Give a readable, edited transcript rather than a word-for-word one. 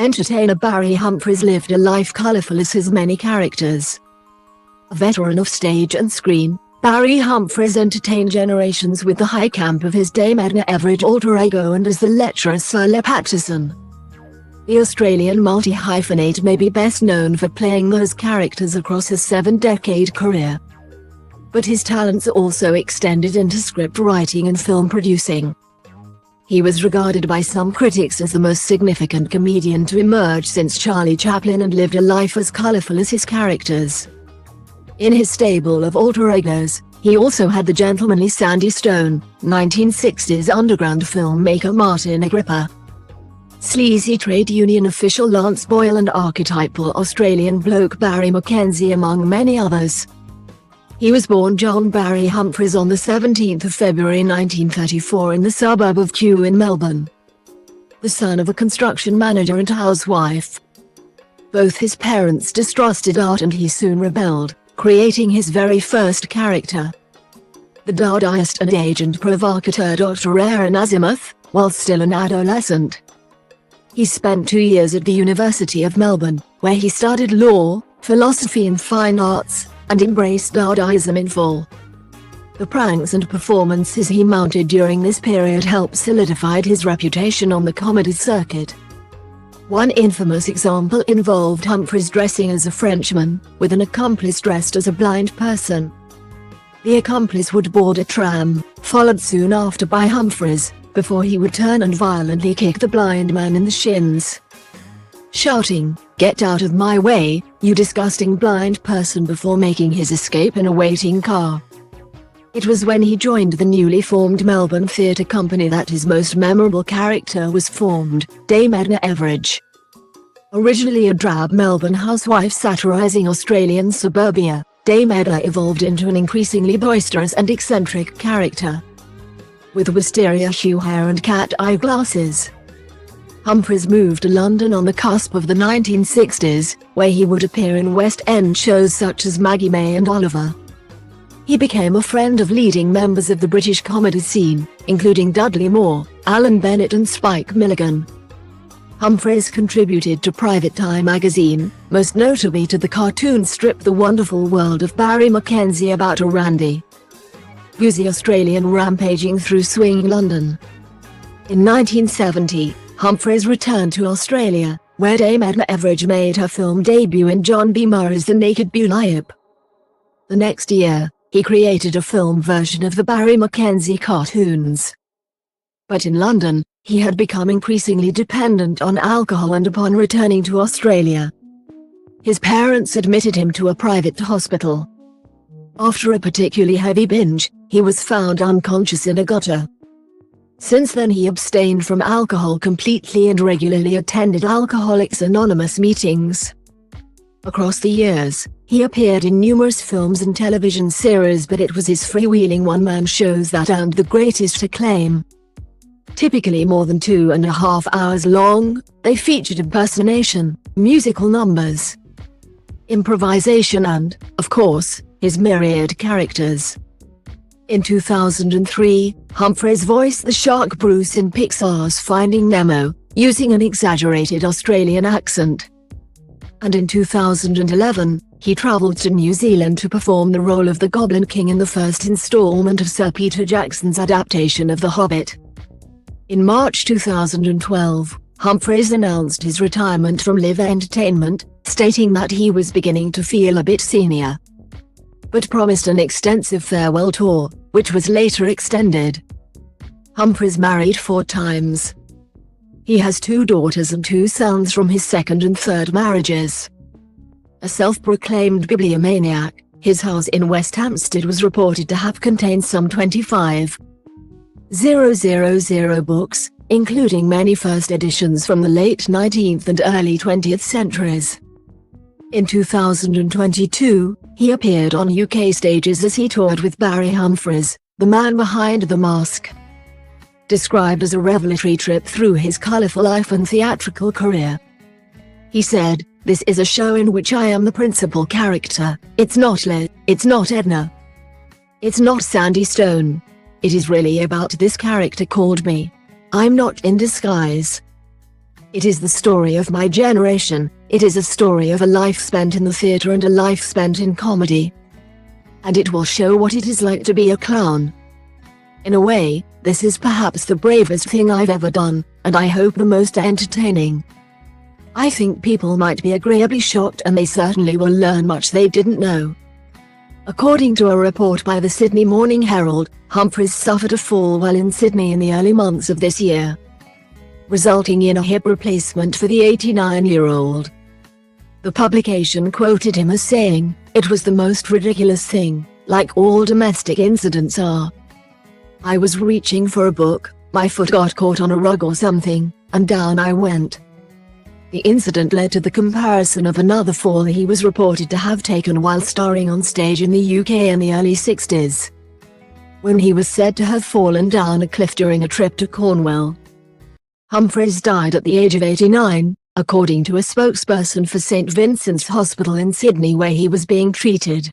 entertainer Barry Humphries lived a life colourful as his many characters. A veteran of stage and screen, Barry Humphries entertained generations with the high camp of his Dame Edna Everage alter ego and as the lecherous Sir Les Patterson. The Australian multi-hyphenate may be best known for playing those characters across his 7-decade career. But his talents also extended into script writing and film producing. He was regarded by some critics as the most significant comedian to emerge since Charlie Chaplin and lived a life as colourful as his characters. In his stable of alter egos, he also had the gentlemanly Sandy Stone, 1960s underground filmmaker Martin Agrippa, sleazy trade union official Lance Boyle and archetypal Australian bloke Barry Mackenzie among many others. He was born John Barry Humphries on the 17th of February 1934 in the suburb of Kew in Melbourne, the son of a construction manager and housewife. Both his parents distrusted art and he soon rebelled, creating his very first character, the Dadaist and agent provocateur Dr. Aaron Azimuth, while still an adolescent. He spent 2 years at the University of Melbourne, where he studied law, philosophy and fine arts, and embraced Dadaism in full. The pranks and performances he mounted during this period helped solidify his reputation on the comedy circuit. One infamous example involved Humphries dressing as a Frenchman, with an accomplice dressed as a blind person. The accomplice would board a tram, followed soon after by Humphries, before he would turn and violently kick the blind man in the shins, shouting, "Get out of my way, you disgusting blind person," before making his escape in a waiting car. It was when he joined the newly formed Melbourne Theatre Company that his most memorable character was formed, Dame Edna Everage. Originally a drab Melbourne housewife satirising Australian suburbia, Dame Edna evolved into an increasingly boisterous and eccentric character, with wisteria hue hair and cat eye glasses. Humphries moved to London on the cusp of the 1960s, where he would appear in West End shows such as Maggie May and Oliver. He became a friend of leading members of the British comedy scene, including Dudley Moore, Alan Bennett and Spike Milligan. Humphries contributed to Private Eye magazine, most notably to the cartoon strip The Wonderful World of Barry Mackenzie about a randy, boozy Australian rampaging through swing London. In 1970, Humphries returned to Australia, where Dame Edna Everage made her film debut in John B. Murray's The Naked Bunyip. The next year, he created a film version of the Barry Mackenzie cartoons. But in London, he had become increasingly dependent on alcohol and upon returning to Australia, his parents admitted him to a private hospital. After a particularly heavy binge, he was found unconscious in a gutter. Since then he abstained from alcohol completely and regularly attended Alcoholics Anonymous meetings. Across the years, he appeared in numerous films and television series, but it was his freewheeling one-man shows that earned the greatest acclaim. Typically more than 2.5 hours long, they featured impersonation, musical numbers, improvisation and, of course, his myriad characters. In 2003, Humphries voiced the shark Bruce in Pixar's Finding Nemo, using an exaggerated Australian accent. And in 2011, he travelled to New Zealand to perform the role of the Goblin King in the first installment of Sir Peter Jackson's adaptation of The Hobbit. In March 2012, Humphries announced his retirement from live entertainment, stating that he was beginning to feel a bit senior, but promised an extensive farewell tour, which was later extended. Humphries married 4 times. He has 2 daughters and 2 sons from his second and third marriages. A self-proclaimed bibliomaniac, his house in West Hampstead was reported to have contained some 25,000 books, including many first editions from the late 19th and early 20th centuries. In 2022, he appeared on UK stages as he toured with Barry Humphries, the man behind the mask. Described as a revelatory trip through his colourful life and theatrical career. He said, "This is a show in which I am the principal character. It's not Les, it's not Edna, it's not Sandy Stone. It is really about this character called me. I'm not in disguise." It is the story of my generation. It is a story of a life spent in the theatre and a life spent in comedy. And it will show what it is like to be a clown. In a way, this is perhaps the bravest thing I've ever done, and I hope the most entertaining. I think people might be agreeably shocked, and they certainly will learn much they didn't know. According to a report by the Sydney Morning Herald, Humphries suffered a fall while in Sydney in the early months of this year, resulting in a hip replacement for the 89-year-old. The publication quoted him as saying, "It was the most ridiculous thing, like all domestic incidents are. I was reaching for a book, my foot got caught on a rug or something, and down I went." The incident led to the comparison of another fall he was reported to have taken while starring on stage in the UK in the early 60s, when he was said to have fallen down a cliff during a trip to Cornwall. Humphries died at the age of 89, according to a spokesperson for St Vincent's Hospital in Sydney where he was being treated.